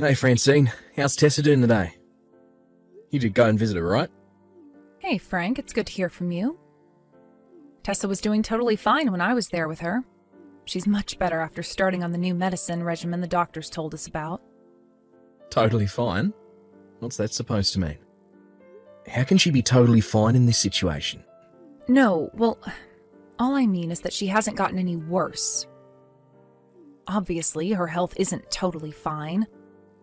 Hey Francine, how's Tessa doing today? You did go and visit her, right? Hey Frank, it's good to hear from you. Tessa was doing totally fine when I was there with her. She's much better after starting on the new medicine regimen the doctors told us about. Totally fine? What's that supposed to mean? How can she be totally fine in this situation? No, well, all I mean is that she hasn't gotten any worse. Obviously, her health isn't totally fine,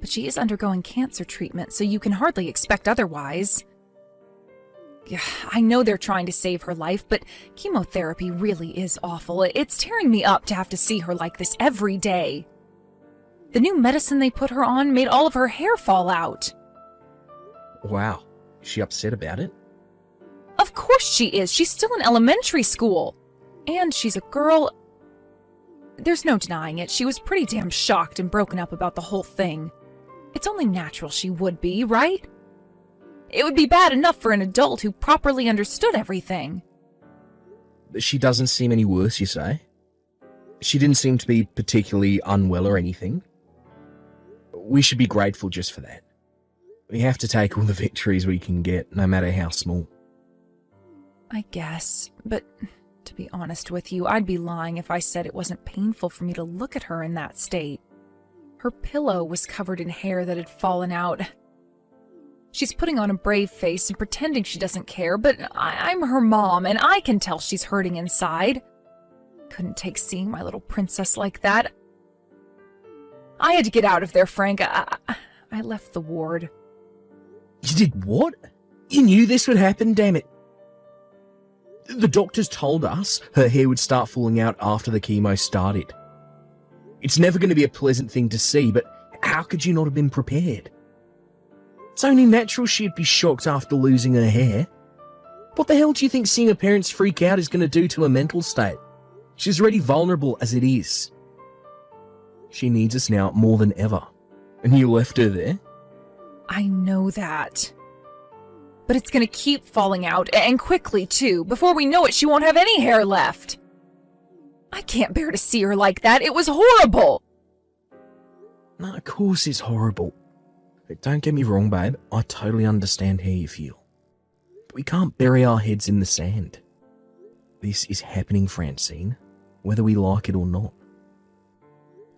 but she is undergoing cancer treatment, so you can hardly expect otherwise. Yeah, I know they're trying to save her life, but chemotherapy really is awful. It's tearing me up to have to see her like this every day. The new medicine they put her on made all of her hair fall out. Wow, is she upset about it? Of course she is. She's still in elementary school. And she's a girl. There's no denying it. She was pretty damn shocked and broken up about the whole thing. It's only natural she would be, right? It would be bad enough for an adult who properly understood everything. She doesn't seem any worse, you say? She didn't seem to be particularly unwell or anything. We should be grateful just for that. We have to take all the victories we can get, no matter how small. I guess, but to be honest with you, I'd be lying if I said it wasn't painful for me to look at her in that state. Her pillow was covered in hair that had fallen out. She's putting on a brave face and pretending she doesn't care, but I'm her mom, and I can tell she's hurting inside. Couldn't take seeing my little princess like that. I had to get out of there, Frank. I left the ward. You did what? You knew this would happen, damn it. The doctors told us her hair would start falling out after the chemo started. It's never going to be a pleasant thing to see, but how could you not have been prepared? It's only natural she'd be shocked after losing her hair. What the hell do you think seeing her parents freak out is going to do to her mental state? She's already vulnerable as it is. She needs us now more than ever. And you left her there? I know that. But it's gonna keep falling out, and quickly too. Before we know it, she won't have any hair left. I can't bear to see her like that. It was horrible. No, of course it's horrible. But don't get me wrong, babe. I totally understand how you feel. But we can't bury our heads in the sand. This is happening, Francine, whether we like it or not.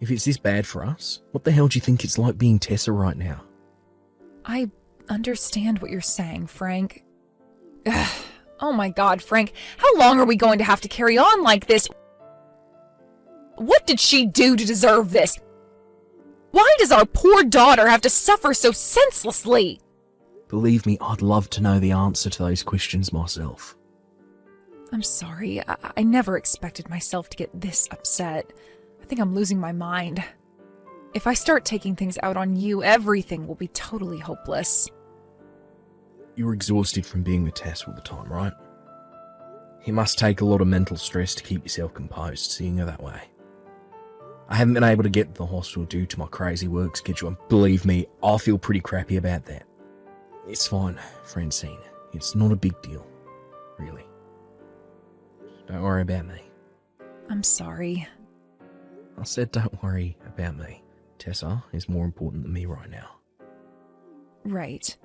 If it's this bad for us, what the hell do you think it's like being Tessa right now? I understand what you're saying, Frank. Ugh. Oh my God, Frank. How long are we going to have to carry on like this? What did she do to deserve this? Why does our poor daughter have to suffer so senselessly? Believe me, I'd love to know the answer to those questions myself. I'm sorry. I never expected myself to get this upset. I think I'm losing my mind. If I start taking things out on you, everything will be totally hopeless. You're exhausted from being with Tess all the time, right? It must take a lot of mental stress to keep yourself composed, seeing her that way. I haven't been able to get to the hospital due to my crazy work schedule, and believe me, I feel pretty crappy about that. It's fine, Francine. It's not a big deal, really. Don't worry about me. I'm sorry. I said don't worry about me. Tessa is more important than me right now. Right.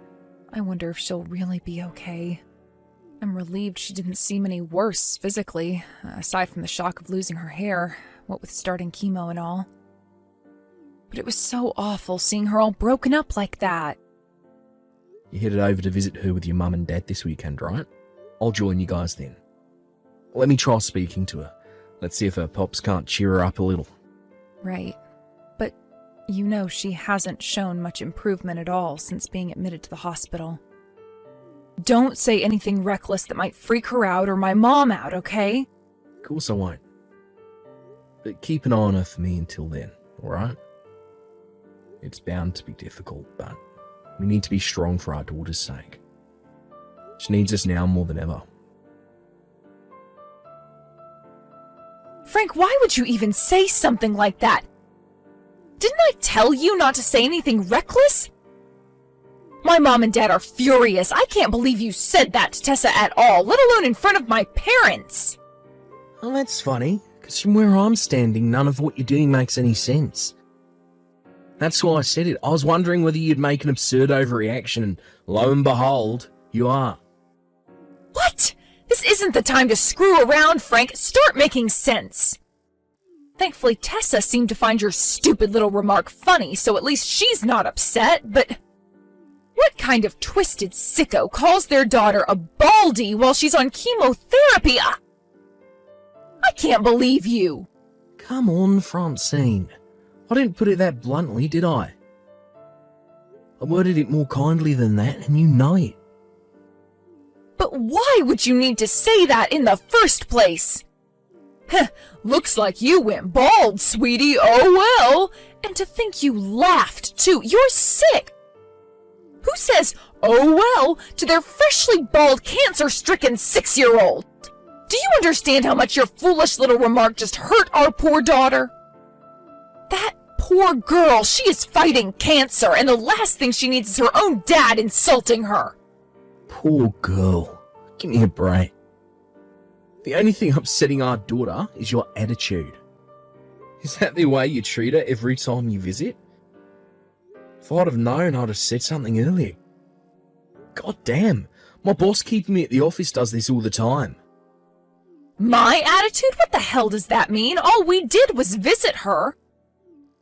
I wonder if she'll really be okay. I'm relieved she didn't seem any worse physically, aside from the shock of losing her hair, what with starting chemo and all. But it was so awful seeing her all broken up like that. You headed over to visit her with your mum and dad this weekend, right? I'll join you guys then. Let me try speaking to her. Let's see if her pops can't cheer her up a little. Right. But you know she hasn't shown much improvement at all since being admitted to the hospital. Don't say anything reckless that might freak her out or my mom out, okay? Of course I won't. But keep an eye on her for me until then, alright? It's bound to be difficult, but we need to be strong for our daughter's sake. She needs us now more than ever. Frank, why would you even say something like that? Didn't I tell you not to say anything reckless? My mom and dad are furious. I can't believe you said that to Tessa at all, let alone in front of my parents. Oh, that's funny, because from where I'm standing, none of what you're doing makes any sense. That's why I said it. I was wondering whether you'd make an absurd overreaction, and lo and behold, you are. What? This isn't the time to screw around, Frank. Start making sense. Thankfully, Tessa seemed to find your stupid little remark funny, so at least she's not upset, but... What kind of twisted sicko calls their daughter a baldy while she's on chemotherapy? I can't believe you. Come on, Francine. I didn't put it that bluntly, did I? I worded it more kindly than that, and you know it. But why would you need to say that in the first place? Heh, looks like you went bald, sweetie. Oh well. And to think you laughed, too. You're sick. Who says, oh well, to their freshly bald, cancer-stricken 6-year-old? Do you understand how much your foolish little remark just hurt our poor daughter? That poor girl, she is fighting cancer, and the last thing she needs is her own dad insulting her. Poor girl. Give me a break. The only thing upsetting our daughter is your attitude. Is that the way you treat her every time you visit? If I'd have known, I'd have said something earlier. God damn, my boss keeping me at the office does this all the time. My attitude? What the hell does that mean? All we did was visit her.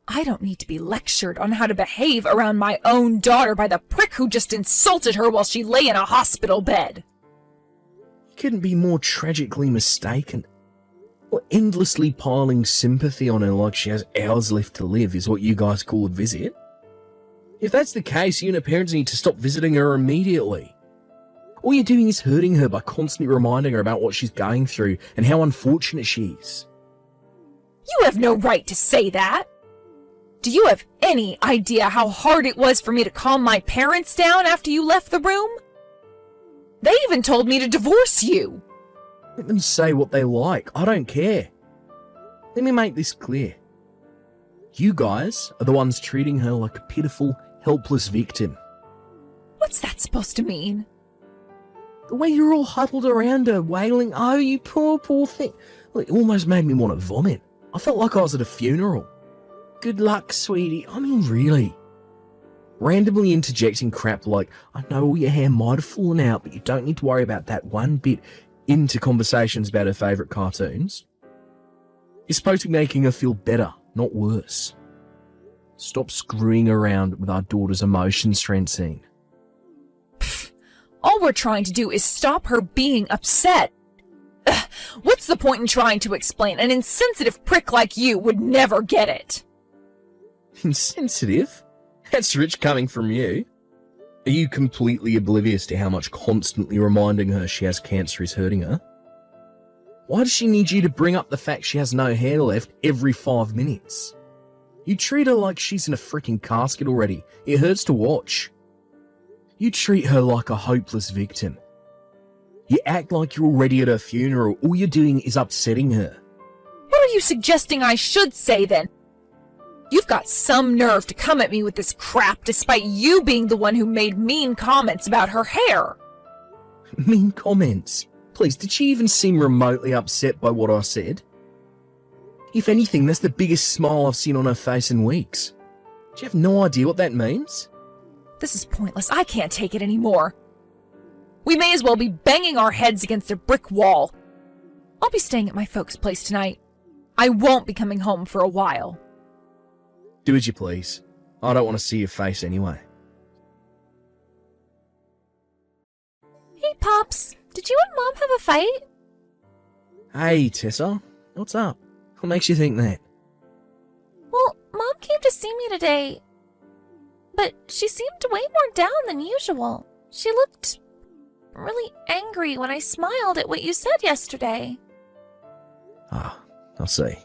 I don't need to be lectured on how to behave around my own daughter by the prick who just insulted her while she lay in a hospital bed. You couldn't be more tragically mistaken. Or endlessly piling sympathy on her like she has hours left to live is what you guys call a visit. If that's the case, you and her parents need to stop visiting her immediately. All you're doing is hurting her by constantly reminding her about what she's going through and how unfortunate she is. You have no right to say that. Do you have any idea how hard it was for me to calm my parents down after you left the room? They even told me to divorce you. Let them say what they like. I don't care. Let me make this clear. You guys are the ones treating her like a pitiful, helpless victim. What's that supposed to mean? The way you're all huddled around her, wailing, oh, you poor, poor thing. Well, it almost made me want to vomit. I felt like I was at a funeral. Good luck, sweetie. I mean, really. Randomly interjecting crap like, I know all your hair might have fallen out, but you don't need to worry about that one bit, into conversations about her favourite cartoons. You're supposed to be making her feel better, not worse. Stop screwing around with our daughter's emotions, Francine. All we're trying to do is stop her being upset. Ugh, what's the point in trying to explain? An insensitive prick like you would never get it. Insensitive? That's rich coming from you. Are you completely oblivious to how much constantly reminding her she has cancer is hurting her? Why does she need you to bring up the fact she has no hair left every 5 minutes? You treat her like she's in a freaking casket already. It hurts to watch. You treat her like a hopeless victim. You act like you're already at her funeral. All you're doing is upsetting her. What are you suggesting I should say then? You've got some nerve to come at me with this crap despite you being the one who made mean comments about her hair. Mean comments? Please, did she even seem remotely upset by what I said? If anything, that's the biggest smile I've seen on her face in weeks. Do you have no idea what that means? This is pointless. I can't take it anymore. We may as well be banging our heads against a brick wall. I'll be staying at my folks' place tonight. I won't be coming home for a while. Do as you please. I don't want to see your face anyway. Hey, Pops. Did you and Mom have a fight? Hey, Tessa. What's up? What makes you think that? Well, Mom came to see me today, but she seemed way more down than usual. She looked really angry when I smiled at what you said yesterday. Ah, I see.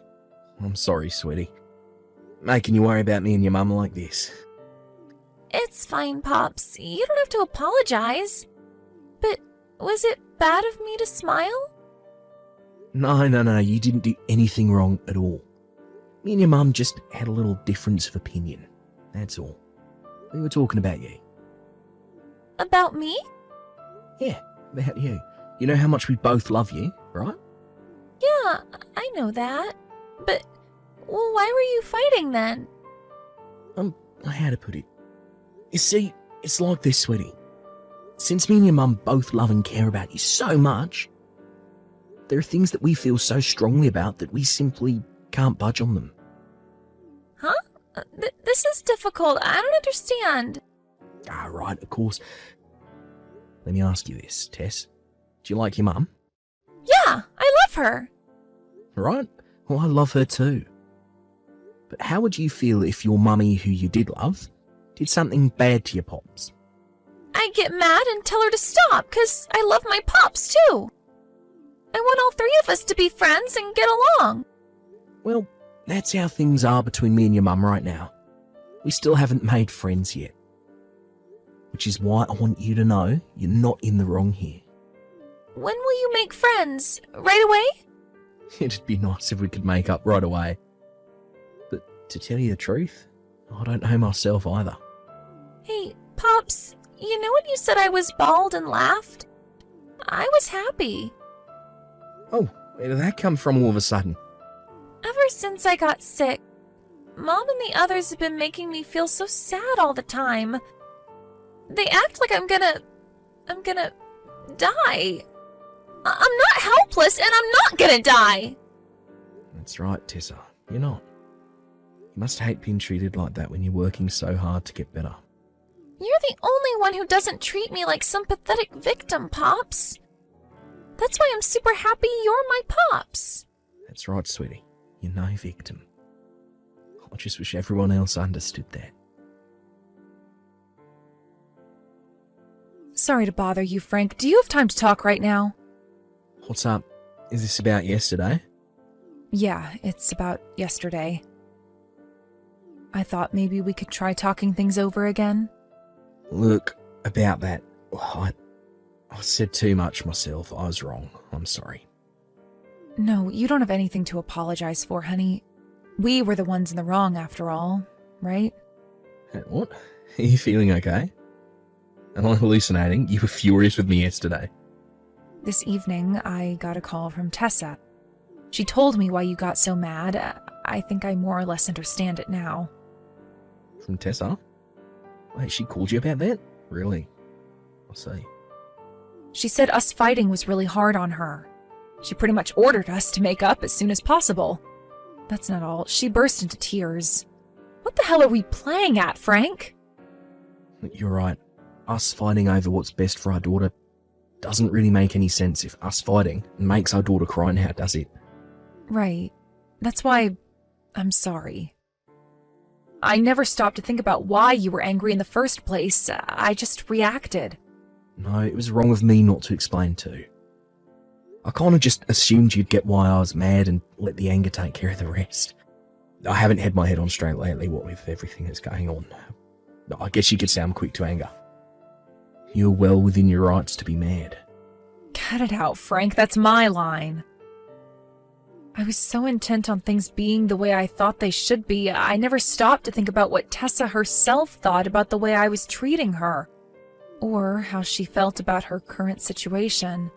I'm sorry, sweetie. Making you worry about me and your mum like this. It's fine, Pops. You don't have to apologize. But was it bad of me to smile? No, you didn't do anything wrong at all. Me and your mum just had a little difference of opinion. That's all. We were talking about you. About me? Yeah, about you. You know how much we both love you, right? Yeah, I know that. But, well, why were you fighting then? How to put it? You see, it's like this, sweetie. Since me and your mum both love and care about you so much, there are things that we feel so strongly about that we simply can't budge on them. Huh? This is difficult. I don't understand. Ah, right, of course. Let me ask you this, Tess. Do you like your mum? Yeah, I love her. Right? Well, I love her too. But how would you feel if your mummy, who you did love, did something bad to your pops? I'd get mad and tell her to stop, 'cause I love my pops too. I want all three of us to be friends and get along. Well, that's how things are between me and your mum right now. We still haven't made friends yet. Which is why I want you to know you're not in the wrong here. When will you make friends? Right away? It'd be nice if we could make up right away. But to tell you the truth, I don't know myself either. Hey, Pops, you know when you said I was bald and laughed? I was happy. Oh, where did that come from all of a sudden? Ever since I got sick, Mom and the others have been making me feel so sad all the time. They act like I'm gonna die. I'm not helpless and I'm not gonna die. That's right, Tessa. You're not. You must hate being treated like that when you're working so hard to get better. You're the only one who doesn't treat me like some pathetic victim, Pops. That's why I'm super happy you're my Pops. That's right, sweetie. You're no victim. I just wish everyone else understood that. Sorry to bother you, Frank. Do you have time to talk right now? What's up? Is this about yesterday? Yeah, it's about yesterday. I thought maybe we could try talking things over again. Look, about that, I said too much myself. I was wrong. I'm sorry. No, you don't have anything to apologize for, honey. We were the ones in the wrong after all, right? What? Are you feeling okay? Am I hallucinating? You were furious with me yesterday. This evening, I got a call from Tessa. She told me why you got so mad. I think I more or less understand it now. From Tessa? Wait, she called you about that? Really? I see. She said us fighting was really hard on her. She pretty much ordered us to make up as soon as possible. That's not all. She burst into tears. What the hell are we playing at, Frank? You're right. Us fighting over what's best for our daughter doesn't really make any sense if us fighting makes our daughter cry now, does it? Right. That's why I'm sorry. I never stopped to think about why you were angry in the first place. I just reacted. No, it was wrong of me not to explain too. I kind of just assumed you'd get why I was mad and let the anger take care of the rest. I haven't had my head on straight lately, what with everything that's going on. I guess you could say I'm quick to anger. You're well within your rights to be mad. Cut it out, Frank. That's my line. I was so intent on things being the way I thought they should be, I never stopped to think about what Tessa herself thought about the way I was treating her, or how she felt about her current situation.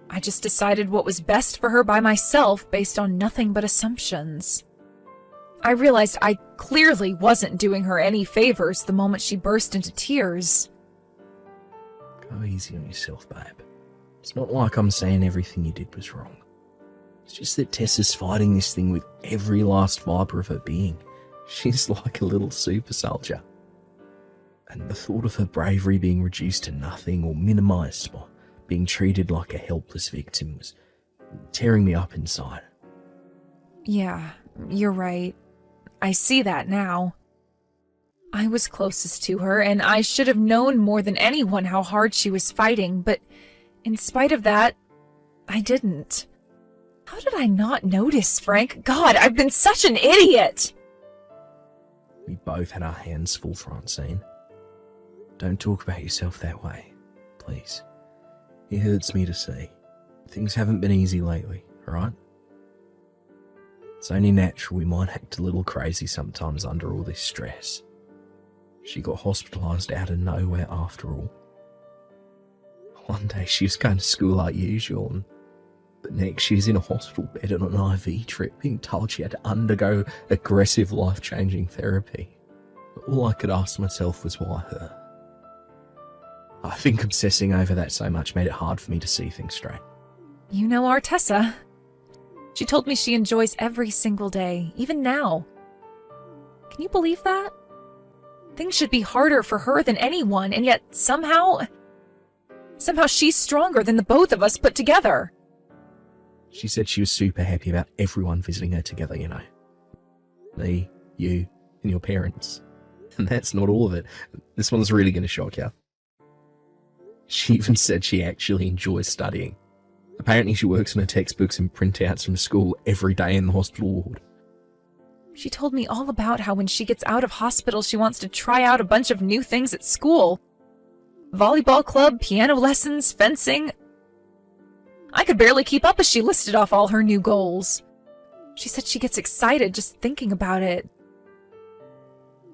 I just decided what was best for her by myself based on nothing but assumptions. I realized I clearly wasn't doing her any favors the moment she burst into tears. Go easy on yourself, babe. It's not like I'm saying everything you did was wrong. It's just that Tessa's fighting this thing with every last fibre of her being. She's like a little super soldier. And the thought of her bravery being reduced to nothing or minimised by being treated like a helpless victim was tearing me up inside. Yeah, you're right. I see that now. I was closest to her, and I should have known more than anyone how hard she was fighting, but in spite of that, I didn't. How did I not notice, Frank? God, I've been such an idiot! We both had our hands full, Francine. Don't talk about yourself that way, please. It hurts me to see. Things haven't been easy lately, right? It's only natural we might act a little crazy sometimes under all this stress. She got hospitalised out of nowhere after all. One day she was going to school like usual, and the next she was in a hospital bed on an IV trip being told she had to undergo aggressive life-changing therapy. All I could ask myself was why her. I think obsessing over that so much made it hard for me to see things straight. You know our Tessa. She told me she enjoys every single day, even now. Can you believe that? Things should be harder for her than anyone, and yet somehow she's stronger than the both of us put together. She said she was super happy about everyone visiting her together, you know. Me, you, and your parents. And that's not all of it. This one's really going to shock you. She even said she actually enjoys studying. Apparently she works on her textbooks and printouts from school every day in the hospital ward. She told me all about how when she gets out of hospital she wants to try out a bunch of new things at school. Volleyball club, piano lessons, fencing. I could barely keep up as she listed off all her new goals. She said she gets excited just thinking about it.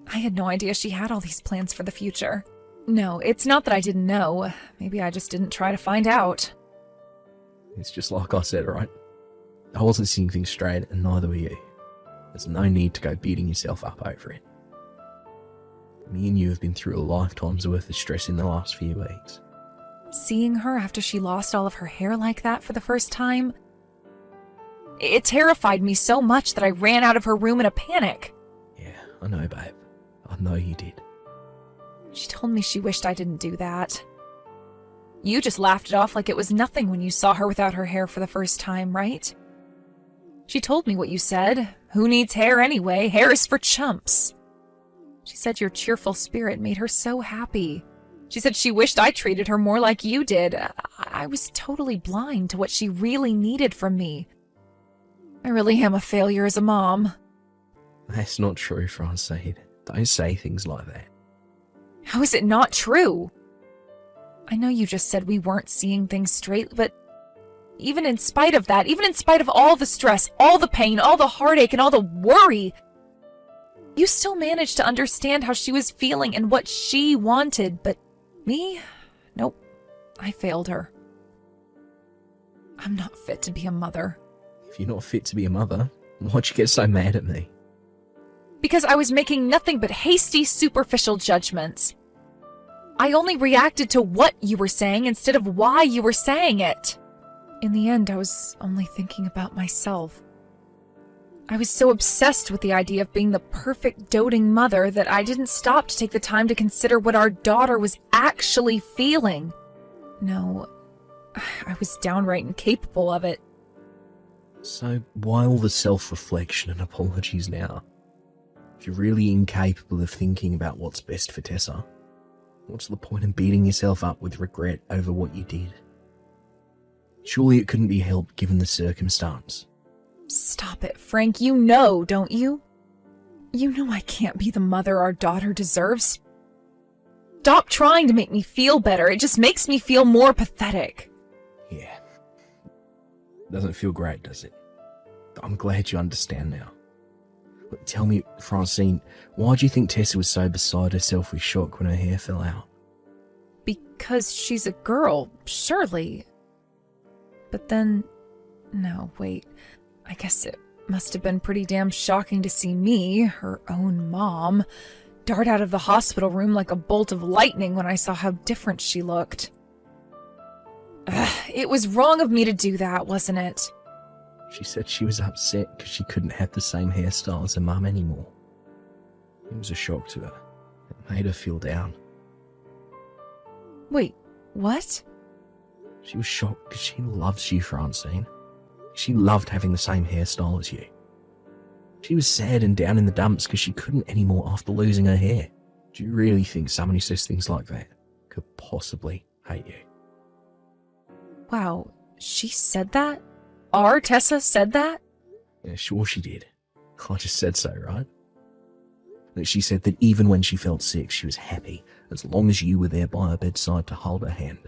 I had no idea she had all these plans for the future. No, it's not that I didn't know. Maybe I just didn't try to find out. It's just like I said, right? I wasn't seeing things straight, and neither were you. There's no need to go beating yourself up over it. Me and you have been through a lifetime's worth of stress in the last few weeks. Seeing her after she lost all of her hair like that for the first time, it terrified me so much that I ran out of her room in a panic. Yeah, I know, babe. I know you did. She told me she wished I didn't do that. You just laughed it off like it was nothing when you saw her without her hair for the first time, right? She told me what you said. Who needs hair anyway? Hair is for chumps. She said your cheerful spirit made her so happy. She said she wished I treated her more like you did. I was totally blind to what she really needed from me. I really am a failure as a mom. That's not true, Francine. Don't say things like that. How is it not true? I know you just said we weren't seeing things straight, but even in spite of that, even in spite of all the stress, all the pain, all the heartache, and all the worry, you still managed to understand how she was feeling and what she wanted. But me? Nope. I failed her. I'm not fit to be a mother. If you're not fit to be a mother, why'd you get so mad at me? Because I was making nothing but hasty, superficial judgments. I only reacted to what you were saying instead of why you were saying it. In the end, I was only thinking about myself. I was so obsessed with the idea of being the perfect doting mother that I didn't stop to take the time to consider what our daughter was actually feeling. No, I was downright incapable of it. So why all the self-reflection and apologies now? If you're really incapable of thinking about what's best for Tessa, what's the point in beating yourself up with regret over what you did? Surely it couldn't be helped given the circumstance. Stop it, Frank. You know, don't you? You know I can't be the mother our daughter deserves. Stop trying to make me feel better. It just makes me feel more pathetic. Yeah. Doesn't feel great, does it? I'm glad you understand now. But tell me, Francine, why do you think Tessa was so beside herself with shock when her hair fell out? Because she's a girl, surely. But then... No, wait. I guess it must have been pretty damn shocking to see me, her own mom, dart out of the hospital room like a bolt of lightning when I saw how different she looked. It was wrong of me to do that, wasn't it? She said she was upset because she couldn't have the same hairstyle as her mum anymore. It was a shock to her. It made her feel down. Wait, what? She was shocked because she loves you, Francine. She loved having the same hairstyle as you. She was sad and down in the dumps because she couldn't anymore after losing her hair. Do you really think someone who says things like that could possibly hate you? Wow, she said that? Our Tessa said that? Yeah, sure she did. I just said so, right? That she said that even when she felt sick, she was happy as long as you were there by her bedside to hold her hand.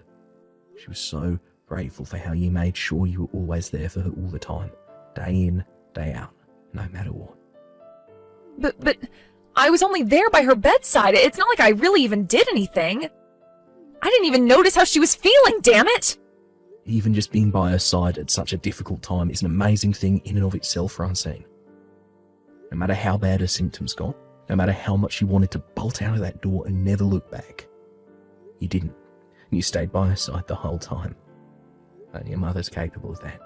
She was so grateful for how you made sure you were always there for her all the time, day in, day out, no matter what. But I was only there by her bedside. It's not like I really even did anything. I didn't even notice how she was feeling, damn it! Even just being by her side at such a difficult time is an amazing thing in and of itself, Francine. No matter how bad her symptoms got, no matter how much you wanted to bolt out of that door and never look back. You didn't, and you stayed by her side the whole time. Only your mother's capable of that.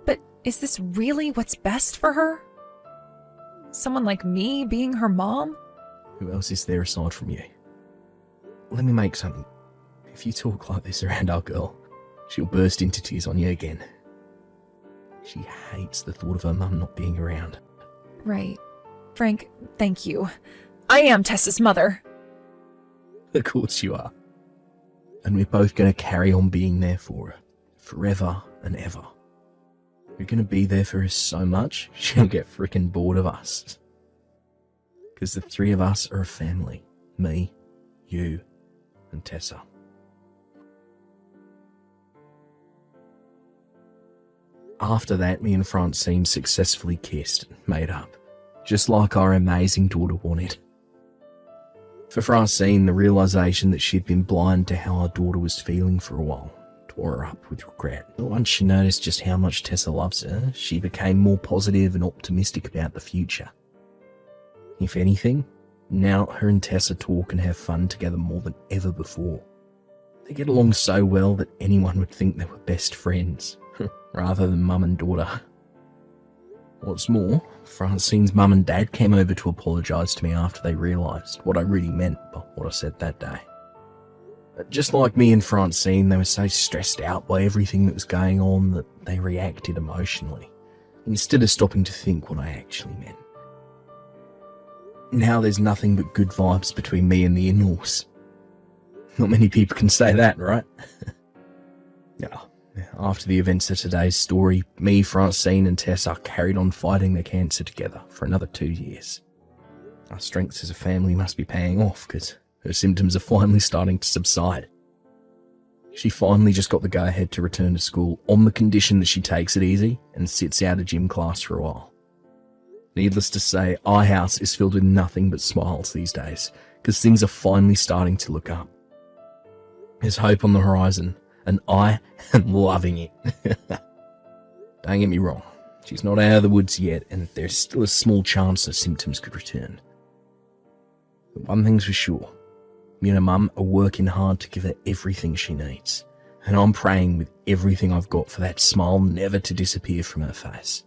But is this really what's best for her? Someone like me being her mom? Who else is there aside from you? Let me make something. If you talk like this around our girl, she'll burst into tears on you again. She hates the thought of her mum not being around. Right. Frank, thank you. I am Tessa's mother. Of course you are. And we're both going to carry on being there for her, forever and ever. We're going to be there for her so much, she'll get frickin' bored of us. Because the three of us are a family. Me, you, and Tessa. After that, me and Francine successfully kissed and made up, just like our amazing daughter wanted. For Francine, the realisation that she'd been blind to how our daughter was feeling for a while tore her up with regret. But once she noticed just how much Tessa loves her, she became more positive and optimistic about the future. If anything, now her and Tessa talk and have fun together more than ever before. They get along so well that anyone would think they were best friends, rather than mum and daughter. What's more, Francine's mum and dad came over to apologise to me after they realised what I really meant by what I said that day. Just like me and Francine, they were so stressed out by everything that was going on that they reacted emotionally, instead of stopping to think what I actually meant. Now there's nothing but good vibes between me and the in-laws. Not many people can say that, right? Yeah. After the events of today's story, me, Francine and Tessa carried on fighting their cancer together for another 2 years. Our strengths as a family must be paying off because her symptoms are finally starting to subside. She finally just got the go-ahead to return to school on the condition that she takes it easy and sits out a gym class for a while. Needless to say, our house is filled with nothing but smiles these days because things are finally starting to look up. There's hope on the horizon, and I am loving it. Don't get me wrong, she's not out of the woods yet, and there's still a small chance her symptoms could return. But one thing's for sure, me and her mum are working hard to give her everything she needs, and I'm praying with everything I've got for that smile never to disappear from her face.